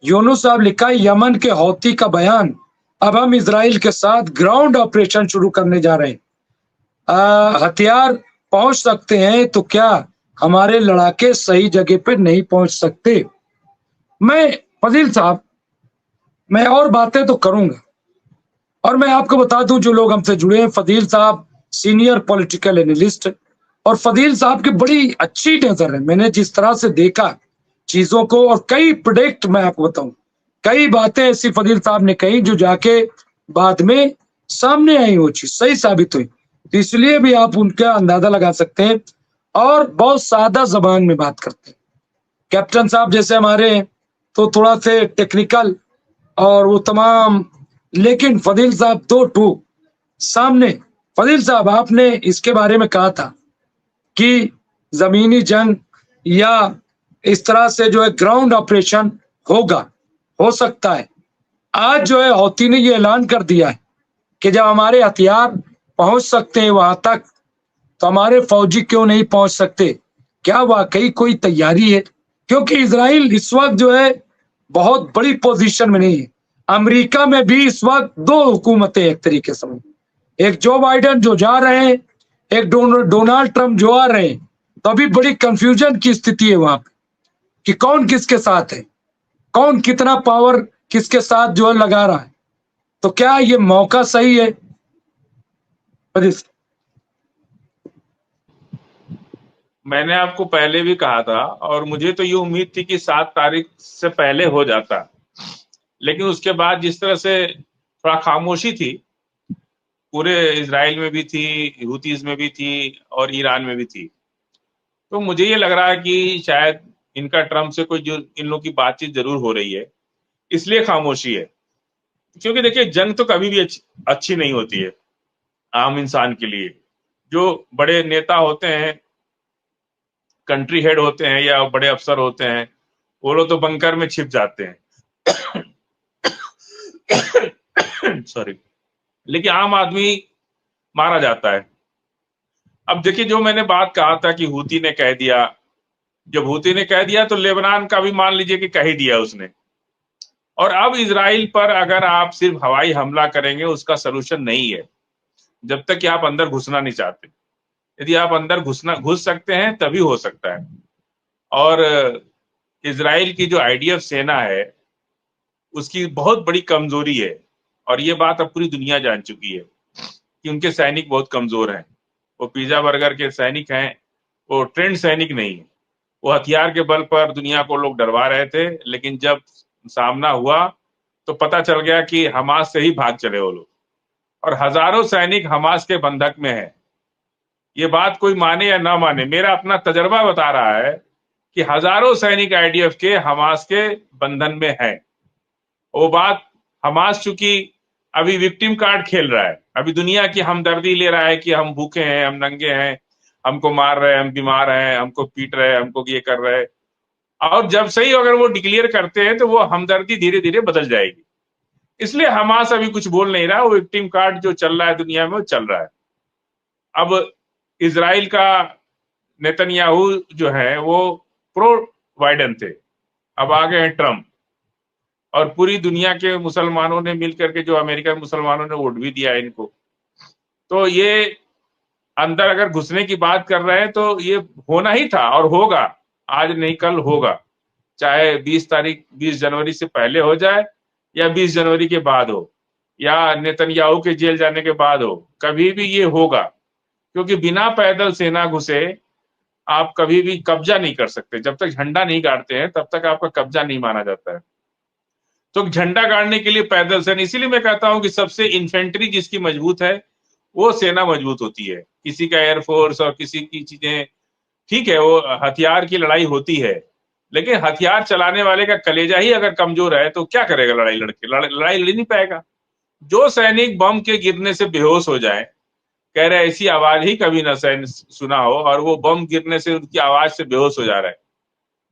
यूनुस साहब लिखा है, यमन के हौती का बयान, अब हम इजराइल के साथ ग्राउंड ऑपरेशन शुरू करने जा रहे हैं। हथियार पहुंच सकते हैं तो क्या हमारे लड़ाके सही जगह पे नहीं पहुंच सकते? मैं फजील साहब, मैं और बातें तो करूंगा, और मैं आपको बता दूं जो लोग हमसे जुड़े हैं, फजील साहब सीनियर पॉलिटिकल एनालिस्ट, और फजील साहब की बड़ी अच्छी नजर है। मैंने जिस तरह से देखा चीजों को, और कई प्रोडक्ट मैं आपको बताऊं, कई बातें ऐसी फजील साहब ने कही जो जाके बाद में सामने आई, वो चीज सही साबित हुई। तो इसलिए भी आप उनका अंदाजा लगा सकते हैं, और बहुत सादा जबान में बात करते हैं। कैप्टन साहब जैसे हमारे हैं तो थोड़ा से टेक्निकल और वो तमाम, लेकिन फजील साहब दो टूक सामने। फजील साहब, आपने इसके बारे में कहा था कि जमीनी जंग या इस तरह से जो है ग्राउंड ऑपरेशन होगा, हो सकता है। आज जो है हौती ने ये ऐलान कर दिया है कि जब हमारे हथियार पहुंच सकते हैं वहां तक, तो हमारे फौजी क्यों नहीं पहुंच सकते? क्या वाकई कोई तैयारी है? क्योंकि इसराइल इस वक्त जो है बहुत बड़ी पोजीशन में नहीं है। अमेरिका में भी इस वक्त दो हुकूमतें एक तरीके से, एक जो बाइडेन जो जा रहे हैं, एक डोनाल्ड ट्रंप जो आ रहे हैं। तो अभी बड़ी कंफ्यूजन की स्थिति है वहां पे कि कौन किसके साथ है, कौन कितना पावर किसके साथ जो है लगा रहा है। तो क्या ये मौका सही है? मैंने आपको पहले भी कहा था, और मुझे तो ये उम्मीद थी कि 7 तारीख से पहले हो जाता, लेकिन उसके बाद जिस तरह से थोड़ा खामोशी थी, पूरे इजराइल में भी थी, हुतीज में भी थी, और ईरान में भी थी, तो मुझे ये लग रहा है कि शायद इनका ट्रम्प से कोई जो इन लोगों की बातचीत जरूर हो रही है, इसलिए खामोशी है। क्योंकि देखिए, जंग तो कभी भी अच्छी नहीं होती है आम इंसान के लिए। जो बड़े नेता होते हैं, कंट्री हेड होते हैं या बड़े अफसर होते हैं, वो लोग तो बंकर में छिप जाते हैं। सॉरी। लेकिन आम आदमी मारा जाता है। अब देखिए, जो मैंने बात कहा था कि हूती ने कह दिया, जब हूती ने कह दिया तो लेबनान का भी मान लीजिए कि कह ही दिया उसने। और अब इजराइल पर अगर आप सिर्फ हवाई हमला करेंगे, उसका सलूशन नहीं है, जब तक कि आप अंदर घुसना नहीं चाहते। यदि आप अंदर घुस सकते हैं तभी हो सकता है। और इजराइल की जो आईडीएफ सेना है, उसकी बहुत बड़ी कमजोरी है, और ये बात अब पूरी दुनिया जान चुकी है कि उनके सैनिक बहुत कमजोर हैं। वो पिज्जा बर्गर के सैनिक हैं, वो ट्रेंड सैनिक नहीं है। वो हथियार के बल पर दुनिया को लोग डरवा रहे थे, लेकिन जब सामना हुआ तो पता चल गया कि हमास से ही भाग चले वो लोग, और हजारों सैनिक हमास के बंधक में है। ये बात कोई माने या ना माने, मेरा अपना तजर्बा बता रहा है कि हजारों सैनिक आईडीएफ के हमास के बंधन में है। वो बात, हमास चूंकि अभी विक्टिम कार्ड खेल रहा है, अभी दुनिया की हमदर्दी ले रहा है कि हम भूखे हैं, हम नंगे हैं, हमको मार रहे हैं, हम बीमार हैं, हमको पीट रहे हैं, हमको ये कर रहे हैं। और जब सही अगर वो डिक्लेयर करते हैं तो वो हमदर्दी धीरे धीरे बदल जाएगी। इसलिए हमास अभी कुछ बोल नहीं रहा, वो विक्टिम कार्ड जो चल रहा है दुनिया में वो चल रहा है। अब इजराइल का नेतन्याहू जो है वो प्रो बाइडेन थे, अब आ गए हैं ट्रम्प, और पूरी दुनिया के मुसलमानों ने मिलकर के, जो अमेरिकन मुसलमानों ने वोट भी दिया इनको, तो ये अंदर अगर घुसने की बात कर रहे हैं तो ये होना ही था और होगा, आज नहीं कल होगा। चाहे 20 तारीख 20 जनवरी से पहले हो जाए या 20 जनवरी के बाद हो, या नेतन्याहू के जेल जाने के बाद हो, कभी भी ये होगा। क्योंकि बिना पैदल सेना घुसे आप कभी भी कब्जा नहीं कर सकते। जब तक झंडा नहीं गाड़ते हैं तब तक आपका कब्जा नहीं माना जाता है। तो झंडा गाड़ने के लिए पैदल सेना, इसीलिए मैं कहता हूं कि सबसे इन्फेंट्री जिसकी मजबूत है वो सेना मजबूत होती है। किसी का एयरफोर्स और किसी की चीजें, ठीक है, वो हथियार की लड़ाई होती है, लेकिन हथियार चलाने वाले का कलेजा ही अगर कमजोर है तो क्या करेगा? लड़ाई लड़के लड़ाई लड़ नहीं पाएगा। जो सैनिक बम के गिरने से बेहोश हो जाए, कह रहे ऐसी आवाज ही कभी ना सैनिक सुना हो, और वो बम गिरने से उनकी आवाज से बेहोश हो जा रहा है,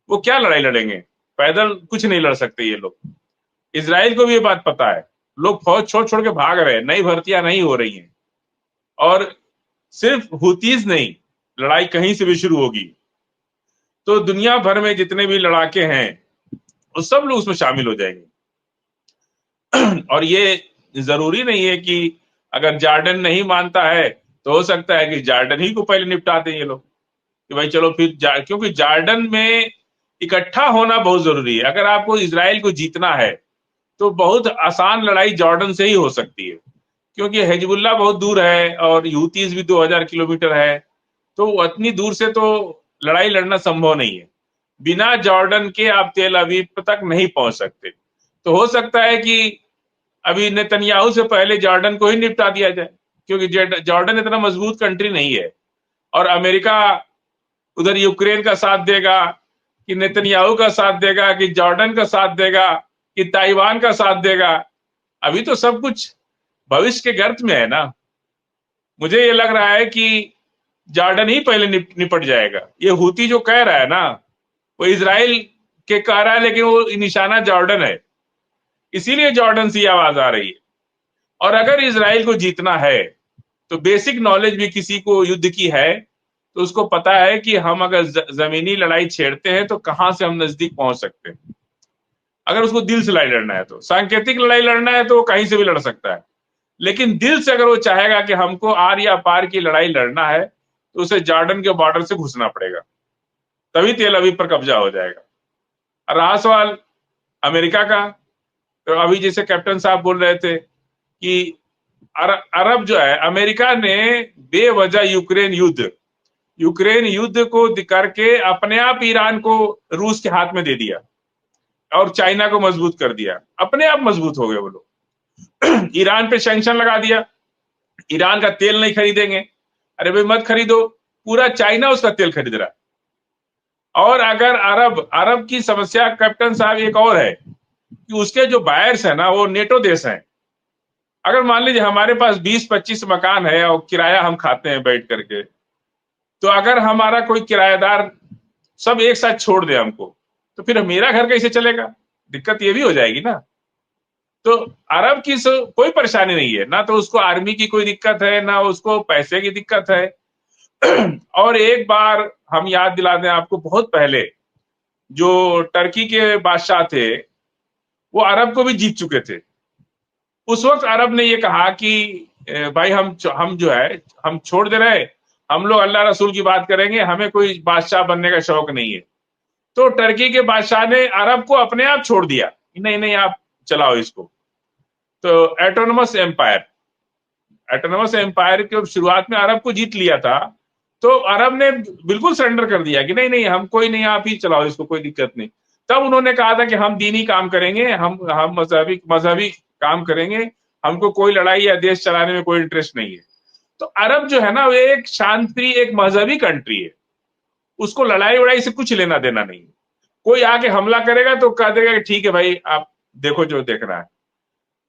वो क्या लड़ाई लड़ेंगे? पैदल कुछ नहीं लड़ सकते ये लोग। इजराइल को भी ये बात पता है। लोग फौज छोड़ छोड़ के भाग रहे हैं, नई भर्तियां नहीं हो रही हैं, और सिर्फ हुतीज नहीं, लड़ाई कहीं से भी शुरू होगी। तो दुनिया भर में जितने भी लड़ाके हैं और सब लोग उसमें शामिल हो जाएंगे। और ये जरूरी नहीं है कि अगर जॉर्डन नहीं मानता है तो हो सकता है कि जॉर्डन ही को पहले निपटा दें ये लोग, कि भाई चलो फिर क्योंकि जॉर्डन में इकट्ठा होना बहुत जरूरी है। अगर आपको इजराइल को जीतना है तो बहुत आसान लड़ाई जॉर्डन से ही हो सकती है, क्योंकि हिजबुल्लाह बहुत दूर है और यूतीज भी 2000 किलोमीटर है, तो उतनी दूर से तो लड़ाई लड़ना संभव नहीं है। बिना जॉर्डन के आप तेल अवीव तक नहीं पहुंच सकते। तो हो सकता है कि अभी नेतन्याहू से पहले जॉर्डन को ही निपटा दिया जाए, क्योंकि जॉर्डन इतना मजबूत कंट्री नहीं है। और अमेरिका उधर यूक्रेन का साथ देगा कि नेतन्याहू का साथ देगा कि जॉर्डन का साथ देगा कि ताइवान का साथ देगा, अभी तो सब कुछ भविष्य के गर्त में है ना। मुझे ये लग रहा है कि जॉर्डन ही पहले निपट जाएगा। ये हूती जो कह रहा है ना, वो इजराइल के कह रहा है, लेकिन वो निशाना जॉर्डन है, इसीलिए जॉर्डन से आवाज आ रही है। और अगर इजराइल को जीतना है तो बेसिक नॉलेज भी किसी को युद्ध की है तो उसको पता है कि हम अगर जमीनी लड़ाई छेड़ते हैं तो कहां से हम नजदीक पहुंच सकते हैं। अगर उसको दिल से लड़ाई लड़ना है, तो सांकेतिक लड़ाई लड़ना है तो वो कहीं से भी लड़ सकता है, लेकिन दिल से अगर वो चाहेगा कि हमको आर या पार की लड़ाई लड़ना है तो उसे जॉर्डन के बॉर्डर से घुसना पड़ेगा, तभी तेल अवीव पर कब्जा हो जाएगा। और रहा सवाल अमेरिका का, तो अभी जैसे कैप्टन साहब बोल रहे थे कि अरब जो है, अमेरिका ने बेवजह यूक्रेन युद्ध को करके अपने आप ईरान को रूस के हाथ में दे दिया और चाइना को मजबूत कर दिया। अपने आप मजबूत हो गए वो लोग। ईरान पे सैंक्शन लगा दिया, ईरान का तेल नहीं खरीदेंगे, अरे भाई मत खरीदो, पूरा चाइना उसका तेल खरीद रहा है। और अगर अरब की समस्या कैप्टन साहब एक और है कि उसके जो बायर्स है ना वो नेटो देश हैं। अगर मान लीजिए हमारे पास 20-25 मकान है और किराया हम खाते हैं बैठ करके, तो अगर हमारा कोई किराएदार सब एक साथ छोड़ दे हमको, तो फिर मेरा घर कैसे चलेगा? दिक्कत ये भी हो जाएगी ना। तो अरब की कोई परेशानी नहीं है ना, तो उसको आर्मी की कोई दिक्कत है ना उसको पैसे की दिक्कत है। और एक बार हम याद दिला दें आपको, बहुत पहले जो टर्की के बादशाह थे वो अरब को भी जीत चुके थे। उस वक्त अरब ने ये कहा कि भाई हम जो है हम छोड़ दे रहे, हम लोग अल्लाह रसूल की बात करेंगे, हमें कोई बादशाह बनने का शौक नहीं है। तो टर्की के बादशाह ने अरब को अपने आप छोड़ दिया, नहीं नहीं आप चलाओ इसको। तो एटोनमस एम्पायर के शुरुआत में अरब को जीत लिया था, तो अरब ने बिल्कुल सरेंडर कर दिया कि नहीं नहीं हम कोई नहीं, आप ही चलाओ इसको, कोई दिक्कत नहीं। तब उन्होंने कहा था कि हम दीनी काम करेंगे, हम मजहबी काम करेंगे, हमको कोई लड़ाई या देश चलाने में कोई इंटरेस्ट नहीं है। तो अरब जो है ना वो एक शांति, एक मजहबी कंट्री है, उसको लड़ाई वड़ाई से कुछ लेना देना नहीं है। कोई आके हमला करेगा तो कह देगा कि ठीक है भाई आप देखो जो देखना है।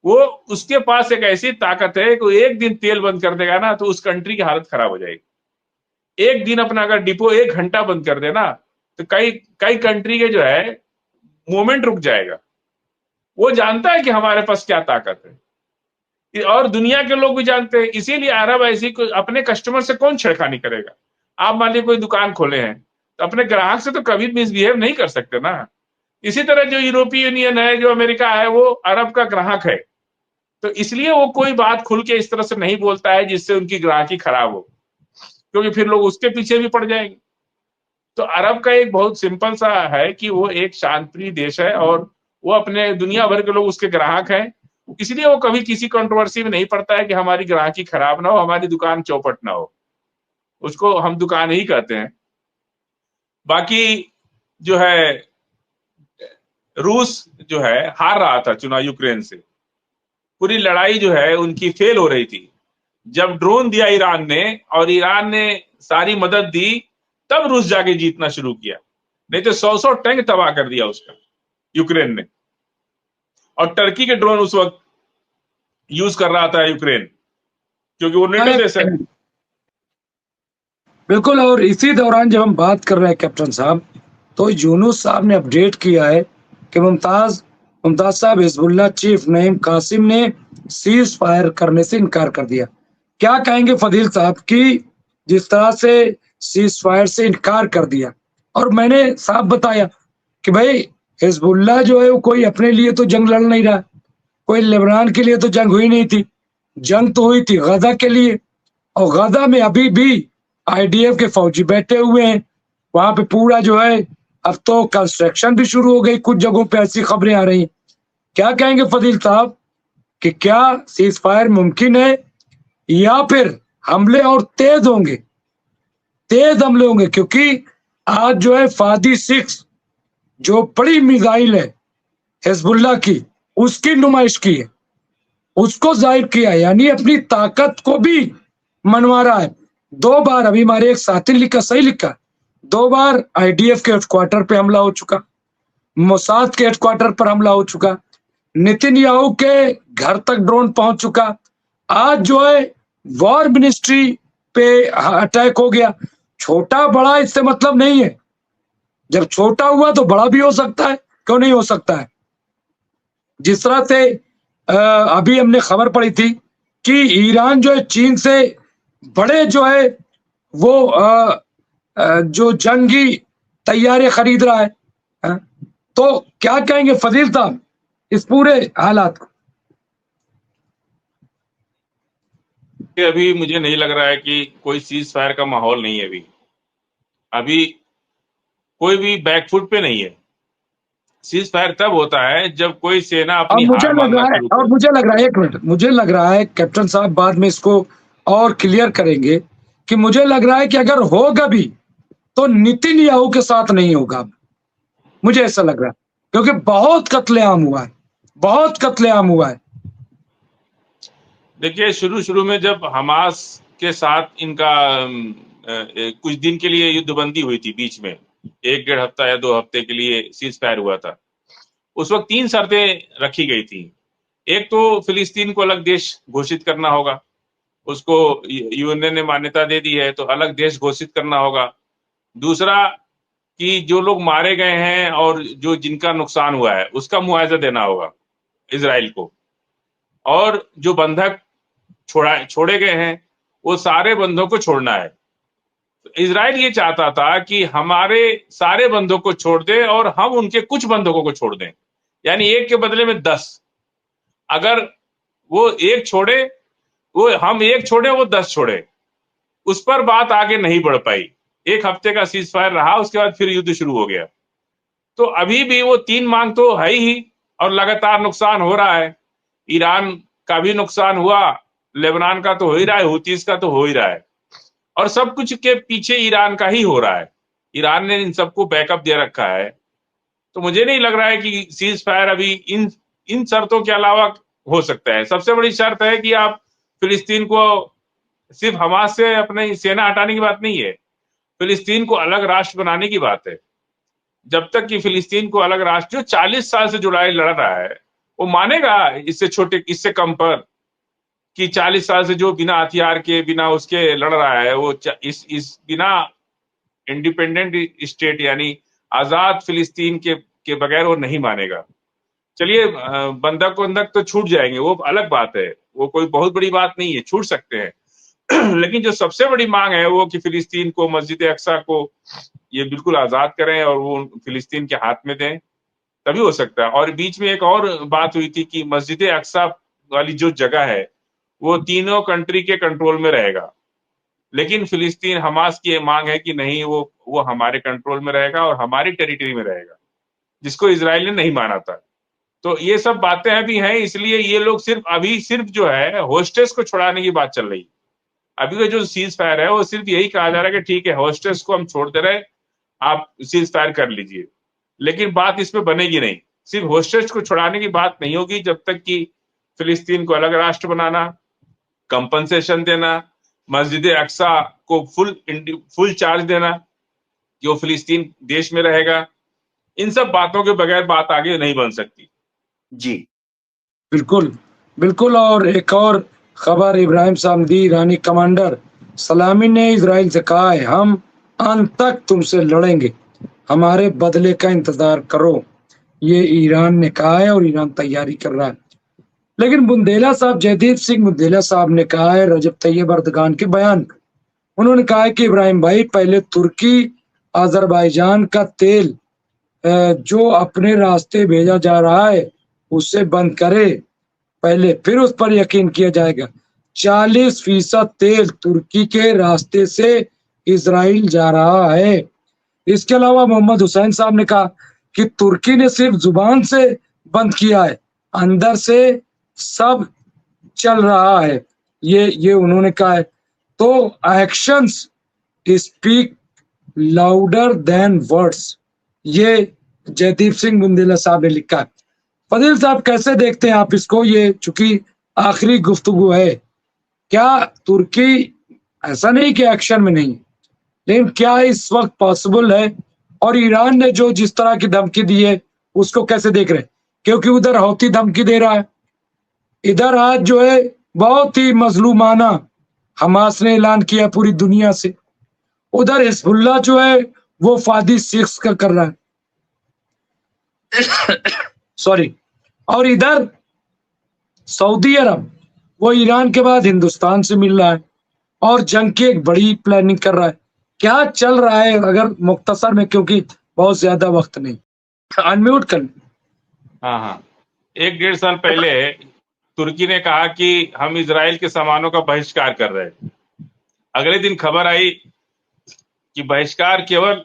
वो उसके पास एक ऐसी ताकत है कि एक दिन तेल बंद कर देगा ना तो उस कंट्री की हालत खराब हो जाएगी। एक दिन अपना अगर डिपो 1 घंटा बंद कर देना तो कई कंट्री के जो है मूवमेंट रुक जाएगा। वो जानता है कि हमारे पास क्या ताकत है, और दुनिया के लोग भी जानते हैं। इसीलिए अरब ऐसी अपने कस्टमर से कौन छेड़खानी करेगा? आप मान लीजिए कोई दुकान खोले हैं तो अपने ग्राहक से तो कभी मिसबिहेव नहीं कर सकते ना। इसी तरह जो यूरोपीय यूनियन है, जो अमेरिका है, वो अरब का ग्राहक है, तो इसलिए वो कोई बात खुल के इस तरह से नहीं बोलता है जिससे उनकी ग्राहकी खराब हो, क्योंकि फिर लोग उसके पीछे भी पड़ जाएंगे। तो अरब का एक बहुत सिंपल सा है कि वो एक शांतप्रिय देश है और वो अपने दुनिया भर के लोग उसके ग्राहक हैं, इसलिए वो कभी किसी कंट्रोवर्सी में नहीं पड़ता है कि हमारी ग्राहकी खराब ना हो, हमारी दुकान चौपट ना हो। उसको हम दुकान ही कहते हैं। बाकी जो है रूस जो है हार रहा था चुनाव यूक्रेन से, पूरी लड़ाई जो है उनकी फेल हो रही थी। जब ड्रोन दिया ईरान ने और ईरान ने सारी मदद दी, तब रूस जाके जीतना शुरू किया, नहीं तो 100 टैंक तबाह कर दिया उसका यूक्रेन ने। और टर्की के ड्रोन उस वक्त यूज कर रहा था यूक्रेन, क्योंकि वो नेटो देश है। बिल्कुल। और इसी दौरान जब हम बात कर रहे हैं कैप्टन साहब, तो यूनुस साहब ने अपडेट किया है कि मुमताज साहब हिजबुल्लाह चीफ नईम कासिम ने सीज फायर करने से इनकार कर दिया। क्या कहेंगे फदील साहब की जिस तरह से सीज फायर से इनकार कर दिया? और मैंने साफ बताया कि भाई हिजबुल्लाह जो है वो कोई अपने लिए तो जंग लड़ नहीं रहा, कोई लेबनान के लिए तो जंग हुई नहीं थी, जंग तो हुई थी गजा के लिए। और गजा में अभी भी आईडीएफ के फौजी बैठे हुए हैं, वहां पे पूरा जो है अब तो कंस्ट्रक्शन भी शुरू हो गई, कुछ जगहों पे ऐसी खबरें आ रही। क्या कहेंगे फजील साहब कि क्या सीज फायर मुमकिन है या फिर हमले और तेज होंगे, तेज हमले होंगे? क्योंकि आज जो है फादी 6 जो बड़ी मिसाइल है हिजबुल्लाह की, उसकी नुमाइश की है, उसको जाहिर किया है, यानी अपनी ताकत को भी मनवा रहा है। 2 बार अभी हमारे एक साथी लिखा, सही लिखा, 2 बार आईडीएफ के हेडक्वार्टर पे हमला हो चुका, मोसाद के हेडक्वार्टर पर हमला हो चुका, नेतन्याहू के घर तक ड्रोन पहुंच चुका, आज जो है वॉर मिनिस्ट्री पे अटैक हो गया। छोटा बड़ा इससे मतलब नहीं है, जब छोटा हुआ तो बड़ा भी हो सकता है, क्यों नहीं हो सकता है? जिस तरह से अभी हमने खबर पड़ी थी कि ईरान जो है चीन से बड़े जो है वो जो जंगी तैयारी खरीद रहा है। तो क्या कहेंगे फजील साहब इस पूरे हालात को? अभी मुझे नहीं लग रहा है कि कोई सीज फायर का माहौल नहीं है। अभी कोई भी बैकफुट पे नहीं है। सीज फायर तब होता है जब कोई सेना अपनी हार मानना शुरू करे। मुझे लग रहा है, एक मिनट, मुझे लग रहा है कैप्टन साहब बाद में इसको और क्लियर करेंगे कि मुझे लग रहा है कि अगर होगा भी तो नेतन्याहू के साथ नहीं होगा, मुझे ऐसा लग रहा है, क्योंकि बहुत कत्लेआम हुआ है, बहुत कत्लेआम हुआ है। देखिए शुरू में जब हमास के साथ इनका कुछ दिन के लिए युद्धबंदी हुई थी, बीच में 1-1.5 हफ्ता या 2 हफ्ते के लिए सीज फायर हुआ था। उस वक्त 3 शर्तें रखी गई थी। एक तो फिलिस्तीन को अलग देश घोषित करना होगा, उसको यूएन ने मान्यता दे दी है तो अलग देश घोषित करना होगा। दूसरा कि जो लोग मारे गए हैं और जो जिनका नुकसान हुआ है उसका मुआवजा देना होगा इजराइल को, और जो बंधक छोड़े गए हैं वो सारे बंधकों को छोड़ना है। तो इजराइल ये चाहता था कि हमारे सारे बंधकों को छोड़ दे और हम उनके कुछ बंधकों को छोड़ दें, यानी एक के बदले में 10। अगर वो एक छोड़े, वो हम एक छोड़े वो 10 छोड़े, उस पर बात आगे नहीं बढ़ पाई। 1 हफ्ते का सीज फायर रहा, उसके बाद फिर युद्ध शुरू हो गया। तो अभी भी वो 3 मांग तो है ही और लगातार नुकसान हो रहा है। ईरान का भी नुकसान हुआ, लेबनान का तो हो ही रहा है, हुतीज का तो हो ही रहा है, और सब कुछ के पीछे ईरान का ही हो रहा है। ईरान ने इन सबको बैकअप दे रखा है। तो मुझे नहीं लग रहा है कि सीज फायर अभी इन शर्तों के अलावा हो सकता है। सबसे बड़ी शर्त है कि आप फिलिस्तीन को, सिर्फ हमास से अपनी सेना हटाने की बात नहीं है, फिलिस्तीन को अलग राष्ट्र बनाने की बात है। जब तक कि फिलिस्तीन को अलग राष्ट्र, जो 40 साल से जुड़ाई लड़ रहा है, वो मानेगा इससे छोटे, इससे कम पर, कि 40 साल से जो बिना हथियार के, बिना उसके लड़ रहा है, वो इस बिना इंडिपेंडेंट स्टेट यानी आजाद फिलिस्तीन के बगैर वो नहीं मानेगा। चलिए बंधक तो छूट जाएंगे, वो अलग बात है, वो कोई बहुत बड़ी बात नहीं है, छूट सकते हैं। लेकिन जो सबसे बड़ी मांग है वो कि फिलिस्तीन को, मस्जिद अक्सा को ये बिल्कुल आजाद करें और वो फिलिस्तीन के हाथ में दें, तभी हो सकता है। और बीच में एक और बात हुई थी कि मस्जिद अक्सा वाली जो जगह है वो तीनों कंट्री के कंट्रोल में रहेगा, लेकिन फिलिस्तीन, हमास की मांग है कि नहीं, वो हमारे कंट्रोल में रहेगा और हमारी टेरिटरी में रहेगा, जिसको इजराइल ने नहीं माना था। तो ये सब बातें अभी हैं, इसलिए ये लोग सिर्फ जो है होस्टेस को छुड़ाने की बात चल रही है। अभी का जो सीज फायर है वो सिर्फ यही कहा जा रहा है कि ठीक है, होस्टेस को हम छोड़ दे रहे, आप सीज फायर कर लीजिए, लेकिन बात इसमें बनेगी नहीं। सिर्फ होस्टेज को छुड़ाने की बात नहीं होगी जब तक कि फिलिस्तीन को अलग राष्ट्र बनाना, कंपनसेशन देना, मस्जिद अक्सा को फुल चार्ज देना कि वो फिलिस्तीन देश में रहेगा, इन सब बातों के बगैर बात आगे नहीं बन सकती। जी बिल्कुल बिल्कुल। और एक और खबर इब्राहिम सामदी ईरानी कमांडर सलामी ने इजराइल से कहा है, हम अंत तक तुमसे लड़ेंगे, हमारे बदले का इंतजार करो। ये ईरान ने कहा है और ईरान तैयारी कर रहा है। लेकिन बुंदेला साहब, जयदीप सिंह बुंदेला साहब ने कहा है रजब तैयब अर्दगान के बयान, उन्होंने कहा है कि इब्राहिम भाई, पहले तुर्की अजरबैजान का तेल जो अपने रास्ते भेजा जा रहा है उसे बंद करे पहले, फिर उस पर यकीन किया जाएगा। 40% तेल तुर्की के रास्ते से इजराइल जा रहा है। इसके अलावा मोहम्मद हुसैन साहब ने कहा कि तुर्की ने सिर्फ जुबान से बंद किया है, अंदर से सब चल रहा है। ये उन्होंने कहा है। तो actions speak louder than words, ये जयदीप सिंह बुंदेला साहब ने लिखा है। फजील साहब कैसे देखते हैं आप इसको? ये चूंकि आखिरी गुफ्तगू है, क्या तुर्की, ऐसा नहीं कि एक्शन में नहीं, लेकिन क्या इस वक्त पॉसिबल है? और ईरान ने जो जिस तरह की धमकी दी है उसको कैसे देख रहे हैं? क्योंकि उधर हौती धमकी दे रहा है, इधर आज जो है बहुत ही मजलूमाना हमास ने ऐलान किया पूरी दुनिया से, उधर हिजबुल्लाह जो है वो फादी 6 का कर रहा है सॉरी, और इधर सऊदी अरब वो ईरान के बाद हिंदुस्तान से मिल रहा है और जंग की एक बड़ी प्लानिंग कर रहा है। क्या चल रहा है अगर मुख्तसर में, क्योंकि बहुत ज्यादा वक्त नहीं। अनम्यूट कर। हाँ हाँ, 1-1.5 साल पहले तुर्की ने कहा कि हम इजराइल के सामानों का बहिष्कार कर रहे हैं। अगले दिन खबर आई कि बहिष्कार केवल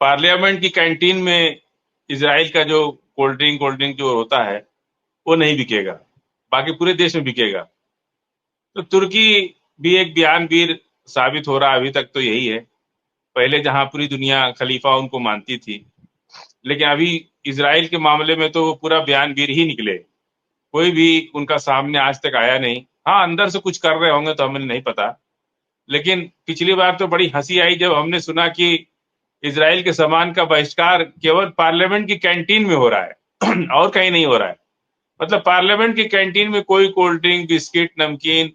पार्लियामेंट की कैंटीन में इजराइल का जो कोल्ड ड्रिंक जो होता है वो नहीं बिकेगा, बाकी पूरे देश में बिकेगा। तो तुर्की भी एक बयानवीर साबित हो रहा है। अभी तक तो यही है, पहले जहां पूरी दुनिया खलीफा उनको मानती थी, लेकिन अभी इजराइल के मामले में तो वो पूरा बयानवीर ही निकले। कोई भी उनका सामने आज तक आया नहीं। हाँ, अंदर से कुछ कर रहे होंगे तो हमें नहीं पता, लेकिन पिछली बार तो बड़ी हंसी आई जब हमने सुना कि इजराइल के सामान का बहिष्कार केवल पार्लियामेंट की कैंटीन में हो रहा है और कहीं नहीं हो रहा है। मतलब पार्लियामेंट की कैंटीन में कोई कोल्ड ड्रिंक, बिस्किट, नमकीन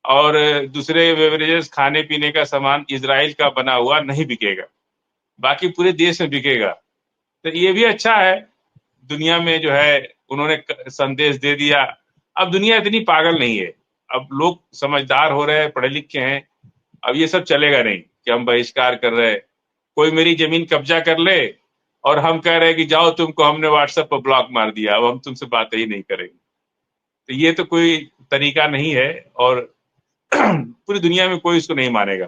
और दूसरे बेवरेजेस, खाने पीने का सामान इजराइल का बना हुआ नहीं बिकेगा, बाकी पूरे देश में बिकेगा। तो ये भी अच्छा है, दुनिया में जो है उन्होंने संदेश दे दिया। अब दुनिया इतनी पागल नहीं है, अब लोग समझदार हो रहे हैं, पढ़े लिखे हैं। अब ये सब चलेगा नहीं कि हम बहिष्कार कर रहे हैं, कोई मेरी जमीन कब्जा कर ले और हम कह रहे हैं कि जाओ, तुमको हमने व्हाट्सएप पर ब्लॉक मार दिया, अब हम तुमसे बात ही नहीं करेंगे। तो ये तो कोई तरीका नहीं है और पूरी दुनिया में कोई इसको नहीं मानेगा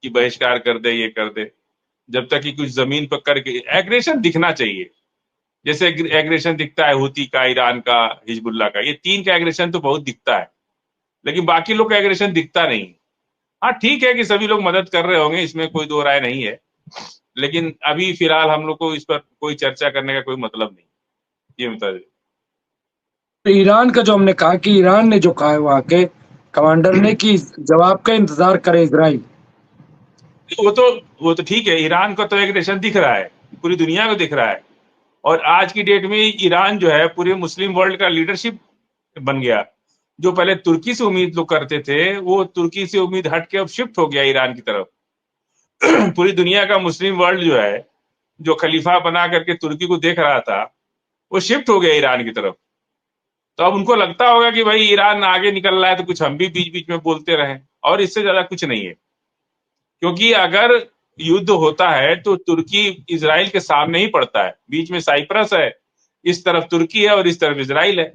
कि बहिष्कार कर दे, ये कर दे। जब तक कि कुछ जमीन पर करके एग्रेशन दिखना चाहिए, जैसे एग्रेशन दिखता है हुती का, ईरान का, हिजबुल्लाह का, ये 3 का एग्रेशन तो बहुत दिखता है, लेकिन बाकी लोग का एग्रेशन दिखता नहीं। हाँ ठीक है कि सभी लोग मदद कर रहे होंगे, इसमें कोई दो राय नहीं है, लेकिन अभी फिलहाल हम लोग को इस पर कोई चर्चा करने का कोई मतलब नहीं। ये बता दे। ईरान का जो हमने कहा कि ईरान ने जो कहा है वहां के कमांडर ने कि जवाब का इंतजार करे इजराइल, वो तो ठीक है, ईरान का तो एग्रेशन दिख रहा है, पूरी दुनिया को दिख रहा है। और आज की डेट में ईरान जो है पूरे मुस्लिम वर्ल्ड का लीडरशिप बन गया। जो पहले तुर्की से उम्मीद लोग करते थे, वो तुर्की से उम्मीद हट के अब शिफ्ट हो गया ईरान की तरफ। पूरी दुनिया का मुस्लिम वर्ल्ड जो है, जो खलीफा बना करके तुर्की को देख रहा था, वो शिफ्ट हो गया ईरान की तरफ। तो अब उनको लगता होगा कि भाई ईरान आगे निकल रहा है तो कुछ हम भी बीच बीच में बोलते रहें, और इससे ज्यादा कुछ नहीं है। क्योंकि अगर युद्ध होता है तो तुर्की इजराइल के सामने ही पड़ता है, बीच में साइप्रस है, इस तरफ तुर्की है और इस तरफ इजराइल है।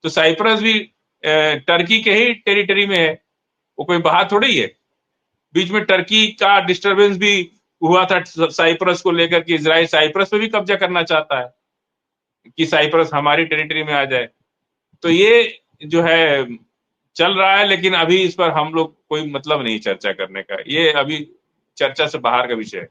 तो साइप्रस भी टर्की के ही टेरिटरी में है, वो कोई बाहर थोड़ी है। बीच में टर्की का डिस्टरबेंस भी हुआ था साइप्रस को लेकर कि इजराइल साइप्रस पे भी कब्जा करना चाहता है कि साइप्रस हमारी टेरिटरी में आ जाए। तो ये जो है चल रहा है, लेकिन अभी इस पर हम लोग कोई मतलब नहीं चर्चा करने का, ये अभी चर्चा से बाहर का विषय है।